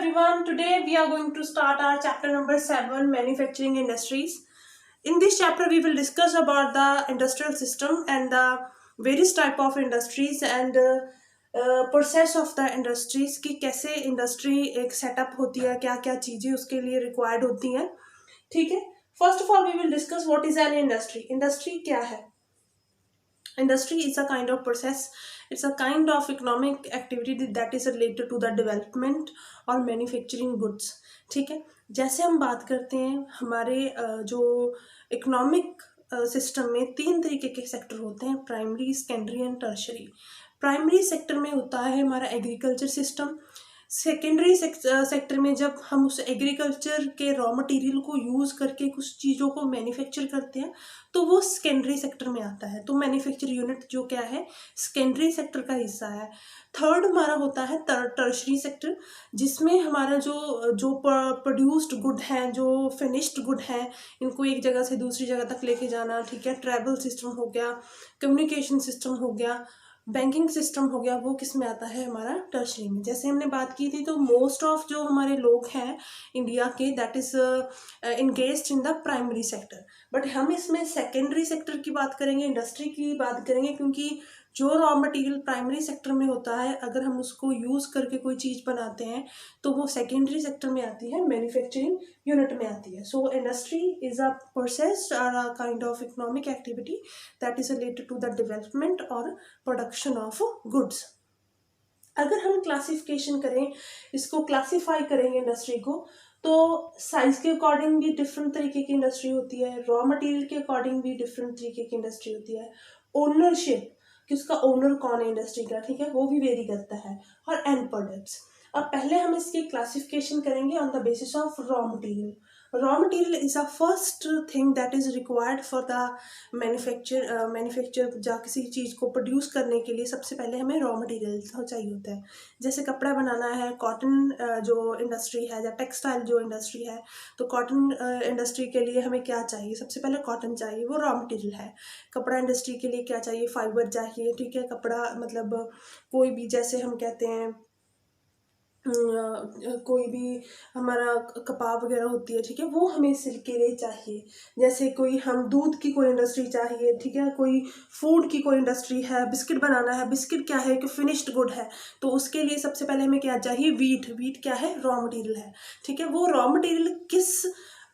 everyone. Today we are going to start our chapter number 7, manufacturing industries. In this chapter we will discuss about the industrial system and the various type of industries and process of the industries कि कैसे industry एक setup होती है, क्या क्या चीज़ें उसके लिए रिक्वायर्ड होती हैं. ठीक है. First of all we will discuss what is an industry. Industry क्या है? Industry is a kind of process, it's a kind of economic activity that is related to the development और मैन्युफैक्चरिंग गुड्स. ठीक है. जैसे हम बात करते हैं हमारे जो इकोनॉमिक सिस्टम में 3 तरीके के सेक्टर होते हैं: primary, secondary and tertiary. Primary sector में होता है हमारा एग्रीकल्चर सिस्टम. सेकेंडरी सेक्टर में जब हम उस एग्रीकल्चर के रॉ मटेरियल को यूज़ करके कुछ चीज़ों को मैन्युफैक्चर करते हैं तो वो सेकेंडरी सेक्टर में आता है. तो मैन्युफैक्चर यूनिट जो क्या है, सेकेंडरी सेक्टर का हिस्सा है. थर्ड हमारा होता है टर्शरी सेक्टर, जिसमें हमारा जो प्रोड्यूस्ड गुड हैं, जो फिनिश्ड गुड हैं, इनको एक जगह से दूसरी जगह तक लेके जाना. ठीक है. ट्रैवल सिस्टम हो गया, कम्युनिकेशन सिस्टम हो गया, बैंकिंग सिस्टम हो गया, वो किस में आता है? हमारा टर्शरी में. जैसे हमने बात की थी तो मोस्ट ऑफ जो हमारे लोग हैं इंडिया के, that is engaged in the primary sector. But हम इसमें सेकेंडरी सेक्टर की बात करेंगे, इंडस्ट्री की बात करेंगे, क्योंकि जो रॉ मटेरियल प्राइमरी सेक्टर में होता है अगर हम उसको यूज़ करके कोई चीज़ बनाते हैं तो वो सेकेंडरी सेक्टर में आती है, मैन्युफैक्चरिंग यूनिट में आती है. So industry is a process और a kind of economic activity that is related to the development और प्रोडक्शन ऑफ गुड्स. अगर हम क्लासिफिकेशन करें, इसको क्लासीफाई करेंगे इंडस्ट्री को, तो साइज के अकॉर्डिंग भी डिफरेंट तरीके की इंडस्ट्री होती है, रॉ मटेरियल के अकॉर्डिंग भी डिफरेंट तरीके की इंडस्ट्री होती है, ओनरशिप कि उसका ओनर कौन है इंडस्ट्री का, ठीक है, वो भी वेरी करता है, और एंड प्रोडक्ट्स. अब पहले हम इसकी क्लासिफिकेशन करेंगे on the basis of raw material. Raw material is a first thing that is required for the manufacture. जहाँ किसी चीज़ को प्रोड्यूस करने के लिए सबसे पहले हमें रॉ मटेरियल चाहिए होता है. जैसे कपड़ा बनाना है, कॉटन जो इंडस्ट्री है या टेक्सटाइल जो इंडस्ट्री है, तो कॉटन इंडस्ट्री के लिए हमें क्या चाहिए? सबसे पहले कॉटन चाहिए, वो रॉ मटेरियल है. कपड़ा इंडस्ट्री के लिए क्या चाहिए? फाइबर चाहिए. ठीक है. कपड़ा मतलब कोई भी, जैसे हम कहते हैं कोई भी हमारा कपाव वगैरह होती है, ठीक है, वो हमें सिल्क के लिए चाहिए. जैसे कोई हम दूध की कोई इंडस्ट्री चाहिए, ठीक है, कोई फूड की कोई इंडस्ट्री है, बिस्किट बनाना है. बिस्किट क्या है कि फिनिश्ड गुड है, तो उसके लिए सबसे पहले हमें क्या चाहिए? वीट. वीट क्या है? रॉ मटेरियल है. ठीक है. वो रॉ मटेरियल किस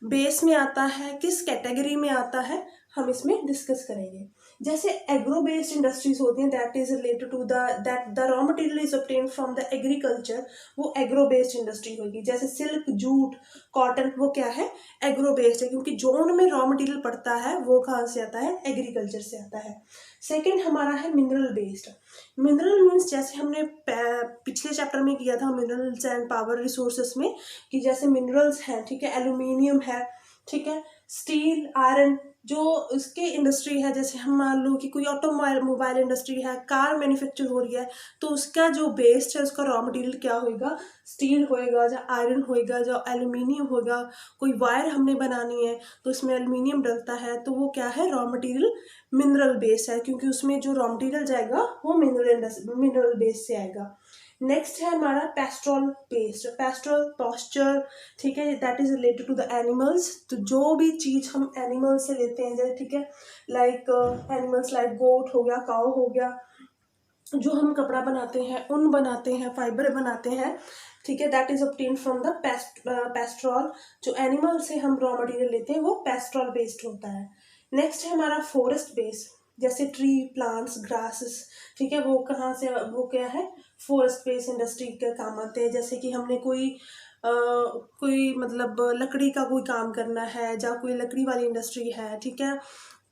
बेस में आता है, किस कैटेगरी में आता है, हम इसमें डिस्कस करेंगे. जैसे एग्रो बेस्ड इंडस्ट्रीज होती हैं, that is related to that the raw material is obtain from the agriculture, वो एग्रो बेस्ड इंडस्ट्री होगी. जैसे सिल्क, जूट, कॉटन, वो क्या है? एग्रो बेस्ड है, क्योंकि जो उनमें रॉ मटेरियल पड़ता है वो कहाँ से आता है? एग्रीकल्चर से आता है. सेकेंड हमारा है मिनरल बेस्ड. मिनरल मीन्स जैसे हमने पिछले चैप्टर में किया था मिनरल्स एंड पावर रिसोर्सेस में, कि जैसे मिनरल्स हैं, ठीक है, एल्यूमिनियम है, ठीक है, स्टील, आयरन, जो उसके इंडस्ट्री है. जैसे हम मान लो कि कोई मोबाइल इंडस्ट्री है, कार मैन्युफैक्चर हो रही है, तो उसका जो बेस्ड है, उसका रॉ मटेरियल क्या होएगा? स्टील होएगा, जो आयरन होएगा, जो एल्यूमिनियम होगा. कोई वायर हमने बनानी है तो उसमें एल्यूमिनियम डलता है, तो वो क्या है? रॉ मटेरियल मिनरल बेस है, क्योंकि उसमें जो रॉ मटेरियल जाएगा वो मिनरल बेस से आएगा. नेक्स्ट है हमारा पेस्ट्रोल बेस्ड. पेस्ट्रोल, पॉस्चर, ठीक है, that is related to the animals. तो जो भी चीज़ हम एनिमल से लेते हैं, जैसे, ठीक है, लाइक एनिमल्स लाइक गोट हो गया, काऊ हो गया, जो हम कपड़ा बनाते हैं, ऊन बनाते हैं, फाइबर बनाते हैं, ठीक है, that is obtain from the पेस्ट्रोल. जो एनिमल से हम रॉ मटेरियल लेते हैं वो पेस्ट्रोल बेस्ड होता है. नेक्स्ट है हमारा फॉरेस्ट बेस्ड. जैसे ट्री, प्लांट्स, ग्रासेस, ठीक है, वो कहाँ से, वो क्या है? फॉरेस्ट बेस्ड इंडस्ट्री के काम आते हैं. जैसे कि हमने कोई मतलब लकड़ी का कोई काम करना है, या कोई लकड़ी वाली इंडस्ट्री है, ठीक है,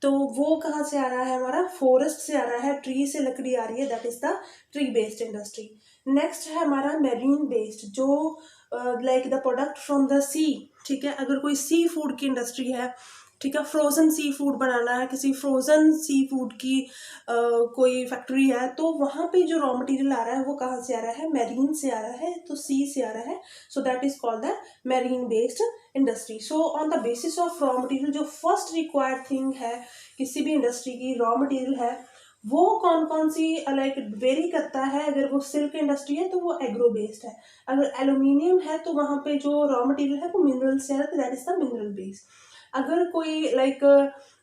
तो वो कहाँ से आ रहा है? हमारा फॉरेस्ट से आ रहा है, ट्री से लकड़ी आ रही है, that is the tree based industry. Next है हमारा मैरीन बेस्ड, जो like the product from the sea. ठीक है. अगर कोई सी फूड की इंडस्ट्री है, ठीक है, फ्रोजन सी फूड बनाना है, किसी फ्रोजन सी फूड की कोई फैक्ट्री है, तो वहाँ पे जो रॉ मटेरियल आ रहा है वो कहाँ से आ रहा है? मैरीन से आ रहा है, तो सी से आ रहा है. So that is called the marine based industry. So on the basis of raw material, जो फर्स्ट रिक्वायर्ड थिंग है किसी भी इंडस्ट्री की, रॉ मटेरियल है, वो कौन कौन सी लाइक वेरी करता है। अगर वो सिल्क इंडस्ट्री है तो वो एग्रो बेस्ड है, अगर एल्यूमिनियम है तो वहाँ पे जो रॉ मटेरियल है वो मिनरल से है, तो that is the mineral based. अगर कोई लाइक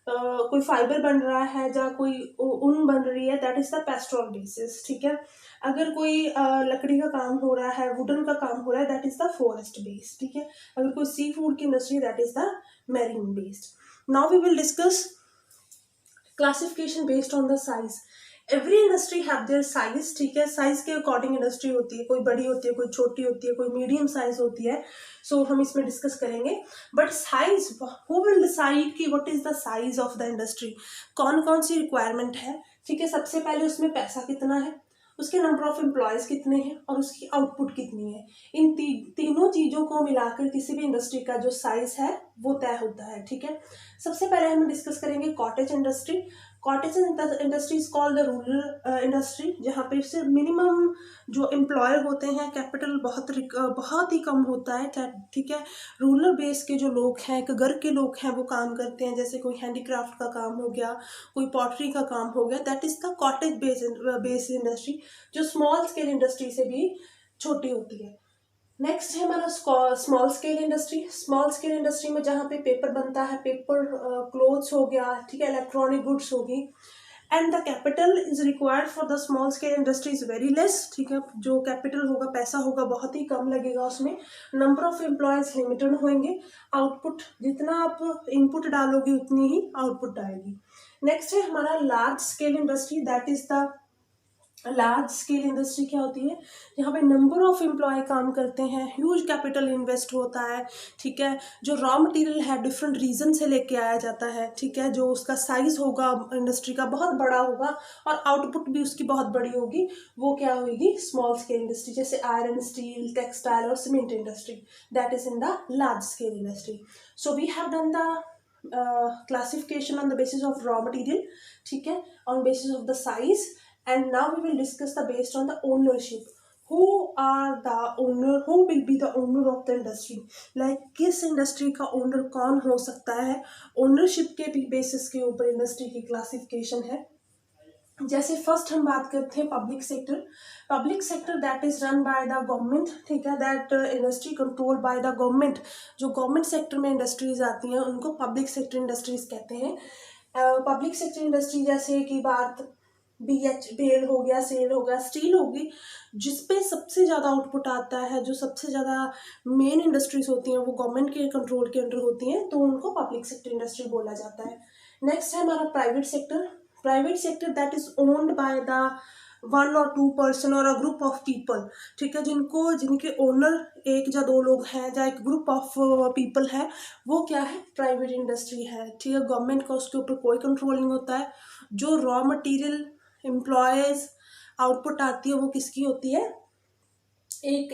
कोई फाइबर बन रहा है या कोई ऊन बन रही है, that is the pastoral basis, ठीक है। अगर कोई लकड़ी का काम हो रहा है, वुडन का काम हो रहा है, that is the forest based, ठीक है। अगर कोई सी फूड की industry, that is the marine based. Now we will discuss classification based on the size. Every industry have their size, ठीक है। साइज के अकॉर्डिंग इंडस्ट्री होती है, कोई बड़ी होती है, कोई छोटी होती है, कोई मीडियम साइज होती है। सो हम इसमें डिस्कस करेंगे। But size, who will decide कि what is the size of the industry, कौन कौन सी रिक्वायरमेंट है, ठीक है। सबसे पहले उसमें पैसा कितना है, उसके नंबर ऑफ एम्प्लॉयज कितने हैं और उसकी आउटपुट कितनी है। इन तीनों चीजों को मिलाकर किसी भी इंडस्ट्री का जो साइज है वो तय होता है, ठीक है। सबसे पहले हम डिस्कस करेंगे cottage industry. Cottage industry is called the rural industry, जहाँ पे सिर्फ मिनिमम जो एम्प्लॉयर होते हैं, कैपिटल बहुत ही कम होता है, ठीक है। रूरल बेस के जो लोग हैं, एक घर के लोग हैं, वो काम करते हैं। जैसे कोई हैंडीक्राफ्ट का काम हो गया, कोई पॉटरी का काम हो गया, that is the cottage base industry, जो स्मॉल स्केल इंडस्ट्री से भी छोटी होती है। नेक्स्ट है हमारा small scale industry. Small scale industry में जहाँ पे पेपर बनता है, पेपर क्लोथ्स हो गया, ठीक है, इलेक्ट्रॉनिक गुड्स होगी। And the capital is required for the small scale industry is very less, ठीक है। जो कैपिटल होगा, पैसा होगा, बहुत ही कम लगेगा उसमें। नंबर ऑफ एम्प्लॉयज लिमिटेड होंगे। आउटपुट, जितना आप इनपुट डालोगे उतनी ही आउटपुट आएगी। नेक्स्ट है हमारा large scale industry, that is the large scale industry क्या होती है, यहाँ पे नंबर ऑफ एम्प्लॉय काम करते हैं, ह्यूज कैपिटल इन्वेस्ट होता है, ठीक है। जो रॉ मटेरियल है डिफरेंट रीजन से लेके आया जाता है, ठीक है। जो उसका साइज होगा इंडस्ट्री का बहुत बड़ा होगा और आउटपुट भी उसकी बहुत बड़ी होगी, वो क्या होगी, स्मॉल स्केल इंडस्ट्री। जैसे आयरन, स्टील, टेक्सटाइल और cement industry, that is in the large scale industry. So we have done the classification on the basis of raw material, ठीक है, on basis of the size, and now we will discuss the based on the ownership. Who are the owner, who will be the owner of the industry, like किस industry का owner कौन हो सकता है। Ownership के भी basis के ऊपर इंडस्ट्री की क्लासिफिकेशन है। जैसे फर्स्ट हम बात करते हैं public sector. Public sector that is run by the government, ठीक है। That industry control by the government. जो गवर्नमेंट सेक्टर में इंडस्ट्रीज आती हैं उनको पब्लिक सेक्टर इंडस्ट्रीज कहते हैं। पब्लिक सेक्टर इंडस्ट्री जैसे कि बात बेल हो गया, सेल हो गया, स्टील होगी, जिसपे सबसे ज़्यादा आउटपुट आता है, जो सबसे ज़्यादा मेन इंडस्ट्रीज होती हैं वो गवर्नमेंट के कंट्रोल के अंडर होती हैं, तो उनको पब्लिक सेक्टर इंडस्ट्री बोला जाता है। नेक्स्ट है हमारा private sector. Private sector that is owned by the 1 or 2 person और अ ग्रुप ऑफ पीपल, ठीक है। जिनके ओनर एक या दो लोग हैं या एक ग्रुप ऑफ पीपल है, वो क्या है, प्राइवेट इंडस्ट्री है, ठीक है। गवर्नमेंट का उसके ऊपर कोई कंट्रोल नहीं होता है। जो रॉ मटेरियल, एम्प्लॉयज, आउटपुट आती है वो किसकी होती है, एक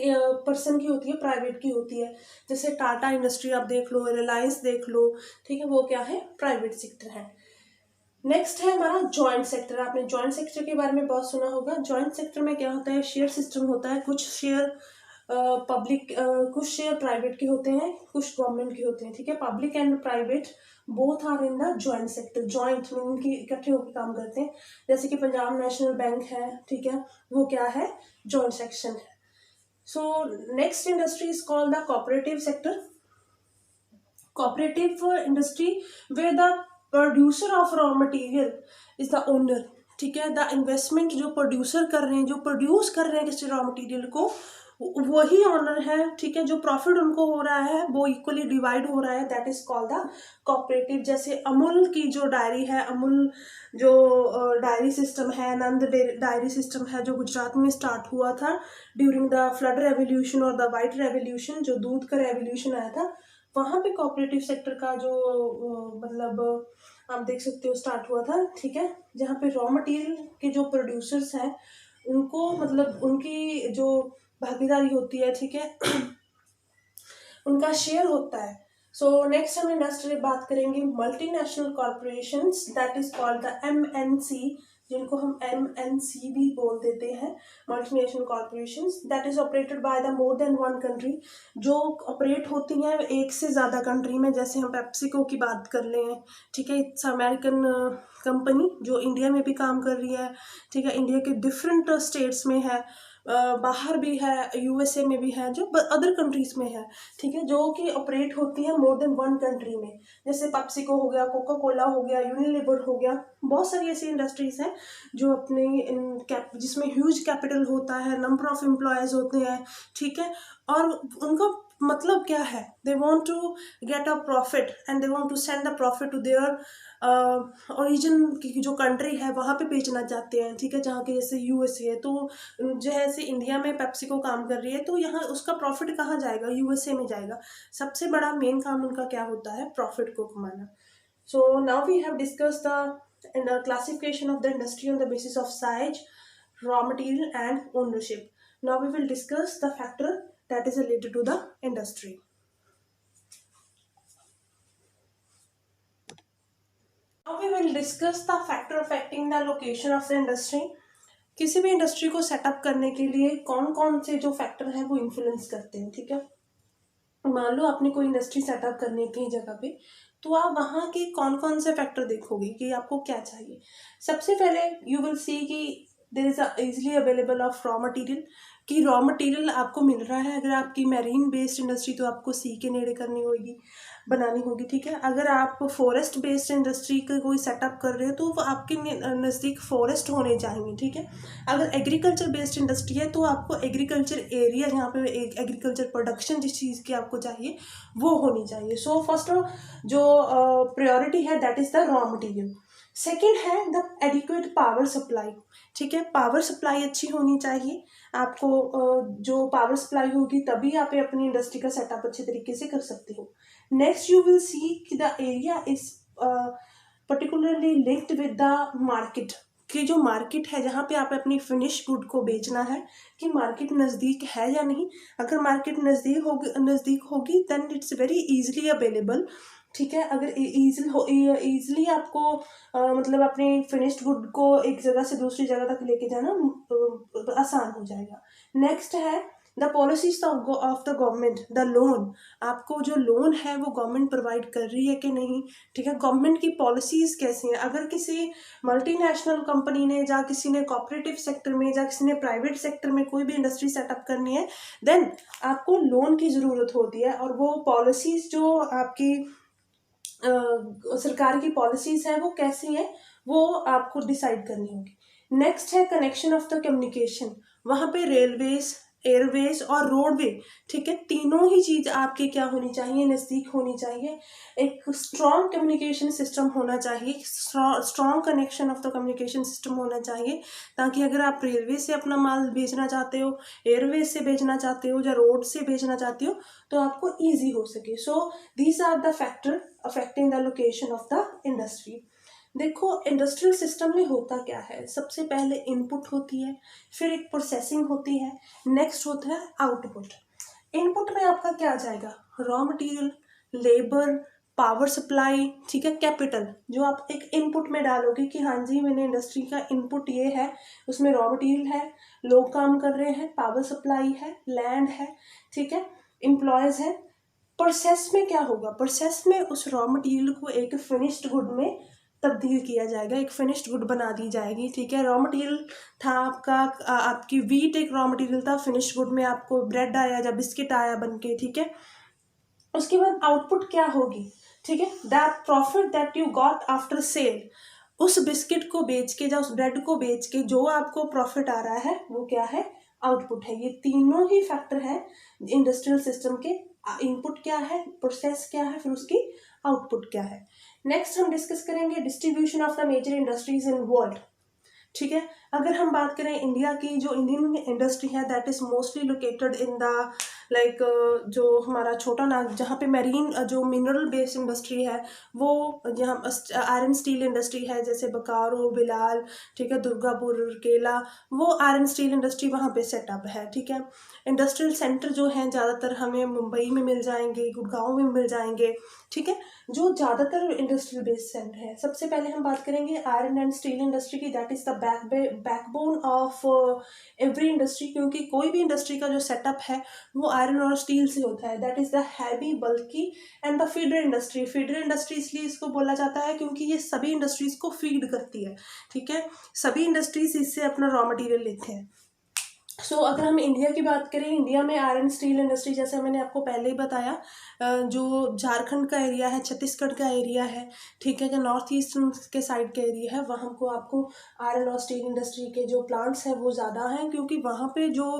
पर्सन की होती है, प्राइवेट की होती है। जैसे टाटा इंडस्ट्री आप देख लो, रिलायंस देख लो, ठीक है, वो क्या है, प्राइवेट सेक्टर है। नेक्स्ट है हमारा जॉइंट सेक्टर। आपने जॉइंट सेक्टर के बारे में बहुत सुना होगा। जॉइंट सेक्टर में क्या होता है, शेयर सिस्टम होता है। कुछ शेयर पब्लिक, कुछ शेयर प्राइवेट के होते हैं, कुछ गवर्नमेंट के होते हैं, ठीक है। Public and private both are in the joint sector. Joint में उनकी इकट्ठे होकर काम करते हैं। जैसे कि पंजाब नेशनल बैंक है, ठीक है, वो क्या है, जॉइंट सेक्शन है। So next industry is called the cooperative sector. Cooperative industry where the producer of raw material is the owner, ठीक है। द इन्वेस्टमेंट जो प्रोड्यूसर कर रहे हैं, जो प्रोड्यूस कर रहे हैं किसी रॉ मटेरियल को, वही ऑनर है, ठीक है। जो प्रॉफिट उनको हो रहा है वो इक्वली डिवाइड हो रहा है, that is called the cooperative. जैसे अमूल की जो डायरी है, अमूल जो डायरी सिस्टम है, नंद डायरी सिस्टम है, जो गुजरात में स्टार्ट हुआ था ड्यूरिंग द फ्लड रेवोल्यूशन और द वाइट रेवोल्यूशन, जो दूध का रेवोल्यूशन आया था, वहाँ पे कोऑपरेटिव सेक्टर का जो मतलब आप देख सकते हो स्टार्ट हुआ था, ठीक है। जहाँ पे रॉ मटेरियल के जो प्रोड्यूसर्स हैं उनको मतलब उनकी जो भागीदारी होती है, ठीक है, उनका शेयर होता है। सो नेक्स्ट हम इंडस्ट्री बात करेंगे multinational corporations, that is called the MNC, जिनको हम MNC भी बोल देते हैं, multinational corporations, that is operated by the more than one country, जो ऑपरेट होती हैं एक से ज़्यादा कंट्री में। जैसे हम पेप्सिको की बात कर लें, ठीक है, इट्स अमेरिकन कंपनी जो इंडिया में भी काम कर रही है, ठीक है, इंडिया के डिफरेंट स्टेट्स में है, बाहर भी है, USA में भी है, जो अदर कंट्रीज में है, ठीक है, जो कि ऑपरेट होती है मोर देन वन कंट्री में। जैसे पेप्सिको हो गया, कोका कोला हो गया, यूनिलीवर हो गया, बहुत सारी ऐसी इंडस्ट्रीज हैं जो अपने जिसमें ह्यूज कैपिटल होता है, नंबर ऑफ एम्प्लॉयज होते हैं, ठीक है, और उनका मतलब क्या है, they want to get a profit and they want to send the profit to their origin की जो कंट्री है वहाँ पे बेचना चाहते हैं, ठीक है, जहाँ के जैसे USA है, तो जो है ऐसे इंडिया में पेप्सिको काम कर रही है, तो यहाँ उसका प्रॉफिट कहाँ जाएगा, USA में जाएगा। सबसे बड़ा मेन काम उनका क्या होता है, प्रॉफिट को कमाना। So now we have discuss the classification of the industry on the basis of size, raw material and ownership. Now we will discuss the factor that is related to the industry. Now we will discuss the factor affecting the location of the industry. किसी भी industry को setup करने के लिए कौन कौन से जो फैक्टर हैं वो इन्फ्लुएंस करते हैं, ठीक है। मान लो आपने कोई इंडस्ट्री सेटअप करने की जगह पे, तो आप वहाँ के कौन कौन से फैक्टर देखोगे कि आपको क्या चाहिए। सबसे पहले यू विल सी कि there is easily available of raw material, कि रॉ मटेरियल आपको मिल रहा है। अगर आपकी मैरीन बेस्ड इंडस्ट्री तो आपको सी के नेड़े करनी होगी, बनानी होगी, ठीक है। अगर आप फॉरेस्ट बेस्ड इंडस्ट्री का कोई सेटअप कर रहे हो तो वो आपके नज़दीक फॉरेस्ट होने चाहिए, ठीक है। अगर एग्रीकल्चर बेस्ड इंडस्ट्री है तो आपको एग्रीकल्चर एरिया, यहाँ पे एग्रीकल्चर प्रोडक्शन जिस चीज़ की आपको चाहिए वो होनी चाहिए। सो फर्स्ट जो प्रायोरिटी है that is the raw material. Second है द एडिक्वेट पावर सप्लाई, ठीक है, पावर सप्लाई अच्छी होनी चाहिए आपको। जो पावर सप्लाई होगी तभी आप अपनी इंडस्ट्री का सेटअप अच्छे तरीके से कर सकते हो। नेक्स्ट यू विल सी कि the area is particularly linked with the market, कि जो मार्केट है जहाँ पे आप अपनी फिनिश गुड को बेचना है, कि मार्केट नज़दीक है या नहीं। अगर मार्केट नज़दीक होगी then it's very easily available, ठीक है। अगर ईजिली आपको मतलब अपने फिनिश्ड गुड को एक जगह से दूसरी जगह तक लेके जाना आसान हो जाएगा। नेक्स्ट है the policies of the government, the loan, आपको जो लोन है वो गवर्नमेंट प्रोवाइड कर रही है कि नहीं, ठीक है। गवर्नमेंट की पॉलिसीज़ कैसी हैं। अगर किसी मल्टीनेशनल कंपनी ने या किसी ने कॉपरेटिव सेक्टर में या किसी ने प्राइवेट सेक्टर में कोई भी इंडस्ट्री सेटअप करनी है देन आपको लोन की ज़रूरत होती है, और वो पॉलिसीज़ जो आपकी सरकार की पॉलिसीज़ हैं वो कैसी हैं वो आपको डिसाइड करनी होगी। नेक्स्ट है कनेक्शन ऑफ द कम्युनिकेशन, वहाँ पे रेलवेज, एयरवेज और रोडवे, ठीक है, तीनों ही चीज़ आपके क्या होनी चाहिए, नज़दीक होनी चाहिए। एक स्ट्रॉन्ग कम्युनिकेशन सिस्टम होना चाहिए, strong connection of the communication system होना चाहिए, ताकि अगर आप रेलवे से अपना माल भेजना चाहते हो, एयरवेज से भेजना चाहते हो या रोड से भेजना चाहते हो तो आपको ईजी हो सके। So these are the factor affecting the location of the industry. देखो इंडस्ट्रियल सिस्टम में होता क्या है, सबसे पहले इनपुट होती है, फिर एक प्रोसेसिंग होती है, नेक्स्ट होता है आउटपुट। इनपुट में आपका क्या जाएगा, raw material, labour, power supply, ठीक है, कैपिटल, जो आप एक इनपुट में डालोगे कि हाँ जी मैंने इंडस्ट्री का इनपुट ये है, उसमें रॉ मटेरियल है, लोग काम कर रहे हैं, पावर सप्लाई है, लैंड है, ठीक है, एम्प्लॉयज है। प्रोसेस में क्या होगा, प्रोसेस में उस रॉ मटेरियल को एक फिनिश्ड गुड में तब्दील किया जाएगा, एक फिनिश्ड गुड बना दी जाएगी, ठीक है। रॉ मटेरियल था आपका, आपकी वीट एक रॉ मटेरियल था, फिनिश्ड गुड में आपको ब्रेड आया या बिस्किट आया बन के, ठीक है। उसके बाद आउटपुट क्या होगी, ठीक है, that profit that you got after sale, उस बिस्किट को बेच के या उस ब्रेड को बेच के जो आपको प्रॉफिट आ रहा है वो क्या है, आउटपुट है। ये तीनों ही फैक्टर हैं इंडस्ट्रियल सिस्टम के। इनपुट क्या है, प्रोसेस क्या है, फिर उसकी आउटपुट क्या है। नेक्स्ट हम डिस्कस करेंगे distribution of the major industries in world, ठीक है। अगर हम बात करें इंडिया की, जो इंडियन इंडस्ट्री है that is mostly located in the like जो हमारा छोटा नाग जहाँ पे मैरीन जो मिनरल बेस्ड इंडस्ट्री है, वो जहाँ आयरन स्टील इंडस्ट्री है, जैसे बोकारो, बिलाल, ठीक है, दुर्गापुर, केला, वो आयरन स्टील इंडस्ट्री वहाँ पे सेटअप है, ठीक है। इंडस्ट्रियल सेंटर जो हैं ज़्यादातर हमें मुंबई में मिल जाएंगे, गुड़गांव में मिल जाएंगे, ठीक है, जो ज़्यादातर इंडस्ट्रियल बेस्ड सेंटर है। सबसे पहले हम बात करेंगे आयरन एंड स्टील इंडस्ट्री की, that is the backbone of every industry, क्योंकि कोई भी इंडस्ट्री का जो सेटअप है वो आयरन और स्टील से होता है। That is the heavy, bulky and the feeder industry. Feeder industry इसलिए इसको बोला जाता है क्योंकि ये सभी इंडस्ट्रीज को फीड करती है, ठीक है, सभी इंडस्ट्रीज इससे अपना रॉ मटेरियल लेते हैं। अगर हम इंडिया की बात करें, इंडिया में आयरन स्टील इंडस्ट्री, जैसे मैंने आपको पहले ही बताया, जो झारखंड का एरिया है, छत्तीसगढ़ का एरिया है, ठीक है, जो नॉर्थ ईस्टर्न के साइड का एरिया है, वहाँ को आपको आयरन और स्टील इंडस्ट्री के जो प्लांट्स हैं वो ज़्यादा हैं, क्योंकि वहाँ पे जो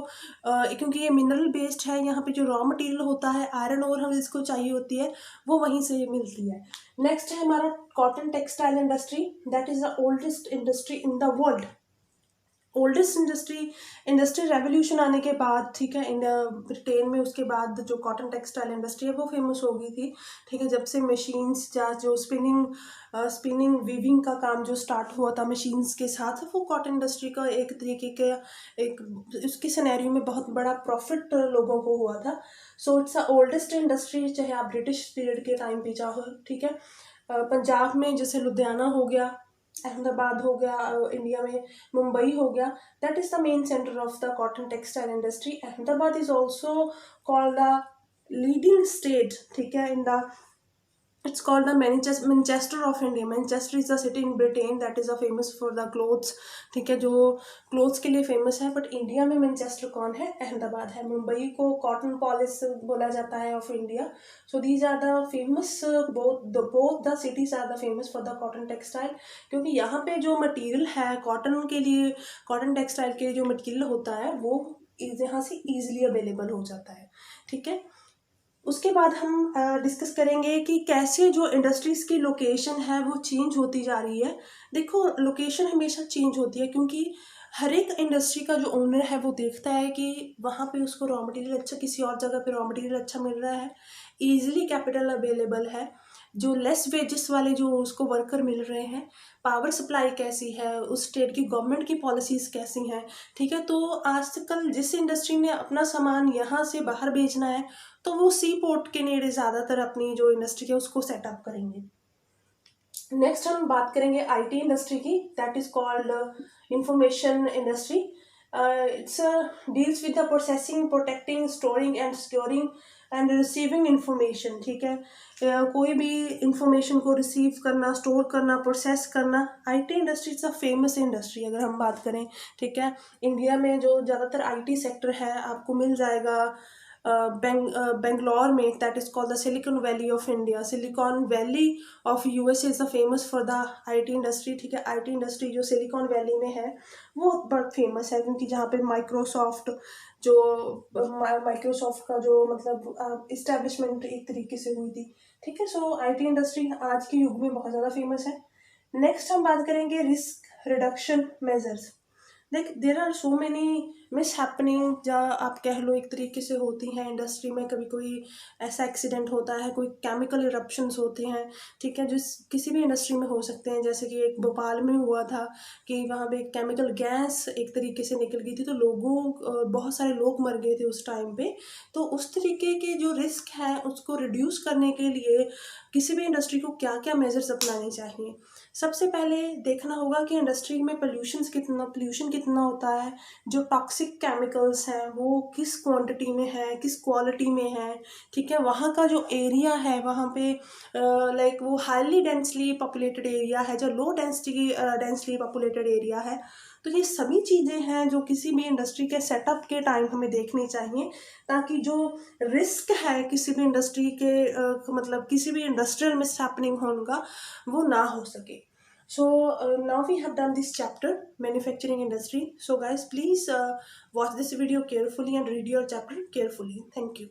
क्योंकि ये मिनरल बेस्ड है, यहाँ पे जो रॉ मटेरियल होता है, आयरन और हमें इसको चाहिए होती है, वो वहीं से मिलती है। नेक्स्ट है हमारा cotton textile industry, that is the oldest industry in the world. Oldest industry revolution आने के बाद, ठीक है, ब्रिटेन में, उसके बाद जो कॉटन टेक्सटाइल इंडस्ट्री है वो फेमस हो गई थी, ठीक है, जब से मशीन्स या जो स्पिनिंग वीविंग का काम जो स्टार्ट हुआ था मशीन्स के साथ, वो कॉटन इंडस्ट्री का एक तरीके का एक उसके सिनेरियो में बहुत बड़ा प्रॉफिट लोगों को हुआ था। So it's the oldest industry, चाहे आप ब्रिटिश पीरियड के टाइम पे चाहो, ठीक है। पंजाब में जैसे लुधियाना हो गया, अहमदाबाद हो गया, इंडिया में मुंबई हो गया, that is the main centre of the cotton textile industry. Ahmedabad is also called the leading state, ठीक है, in the it's called the Manchester of India. Manchester is a city in Britain that is a famous for the clothes, ठीक है, जो clothes के लिए famous है। But India में Manchester कौन है? अहमदाबाद है। मुंबई को कॉटन पॉलिस बोला जाता है of India. So these are the famous, both the cities are the famous for the cotton textile, क्योंकि यहाँ पे जो मटेरियल है कॉटन के लिए, कॉटन टेक्सटाइल के लिए जो मटेरियल होता है वो यहाँ से ईजिली अवेलेबल हो जाता है, ठीक है। उसके बाद हम डिस्कस करेंगे कि कैसे जो इंडस्ट्रीज़ की लोकेशन है वो चेंज होती जा रही है। देखो, लोकेशन हमेशा चेंज होती है क्योंकि हर एक इंडस्ट्री का जो ओनर है वो देखता है कि वहाँ पे उसको रॉ मटेरियल अच्छा, किसी और जगह पे रॉ मटेरियल अच्छा मिल रहा है, ईजिली कैपिटल अवेलेबल है, जो लेस वेजेस वाले जो उसको वर्कर मिल रहे हैं, पावर सप्लाई कैसी है, उस स्टेट की गवर्नमेंट की पॉलिसीज़ कैसी हैं, ठीक है। तो आजकल जिस इंडस्ट्री ने अपना सामान यहाँ से बाहर भेजना है तो वो सी पोर्ट के नेड़े ज़्यादातर अपनी जो इंडस्ट्री है उसको सेटअप करेंगे। नेक्स्ट हम बात करेंगे आईटी इंडस्ट्री की, that is called information industry. It's deals with the processing, protecting, storing and securing and receiving information, ठीक है। कोई भी इंफॉर्मेशन को रिसीव करना, स्टोर करना, प्रोसेस करना, IT industry is a famous industry अगर हम बात करें, ठीक है। इंडिया में जो ज़्यादातर आईटी सेक्टर है आपको मिल जाएगा बेंगलोर में, that is called the silicon valley of India. Silicon valley of USA is the famous for the IT industry, ठीक है। आईटी इंडस्ट्री जो सिलिकॉन वैली में है वो बहुत फेमस है, क्योंकि जहाँ पे माइक्रोसॉफ्ट का जो मतलब इस्टेब्लिशमेंट एक तरीके से हुई थी, ठीक है। सो आईटी इंडस्ट्री आज के युग में बहुत ज़्यादा फेमस है। नेक्स्ट हम बात करेंगे risk reduction measures. There are so many mishappening, या आप कह लो एक तरीके से होती हैं इंडस्ट्री में। कभी कोई ऐसा एक्सीडेंट होता है, कोई केमिकल इरप्शंस होते हैं, ठीक है, जिस किसी भी इंडस्ट्री में हो सकते हैं। जैसे कि एक भोपाल में हुआ था कि वहाँ पे केमिकल गैस एक तरीके से निकल गई थी, तो बहुत सारे लोग मर गए थे उस टाइम पे। तो उस तरीके के जो रिस्क है उसको रिड्यूस करने के लिए किसी भी इंडस्ट्री को क्या क्या मेजर्स अपनाने चाहिए। सबसे पहले देखना होगा कि इंडस्ट्री में पोल्यूशन कितना होता है, जो टॉक्सिक केमिकल्स हैं वो किस क्वांटिटी में है, किस क्वालिटी में है, ठीक है। वहाँ का जो एरिया है वहाँ पे लाइक वो हाईली डेंसली पॉपुलेटेड एरिया है, जो लो डेंसली पॉपुलेटेड एरिया है। तो ये सभी चीज़ें हैं जो किसी भी इंडस्ट्री के सेटअप के टाइम हमें देखनी चाहिए, ताकि जो रिस्क है किसी भी इंडस्ट्री के मतलब किसी भी इंडस्ट्रियल मिसहैपनिंग होगा वो ना हो सके। So now we have done this chapter, manufacturing industry. So guys, please watch this video carefully and read your chapter carefully. Thank you.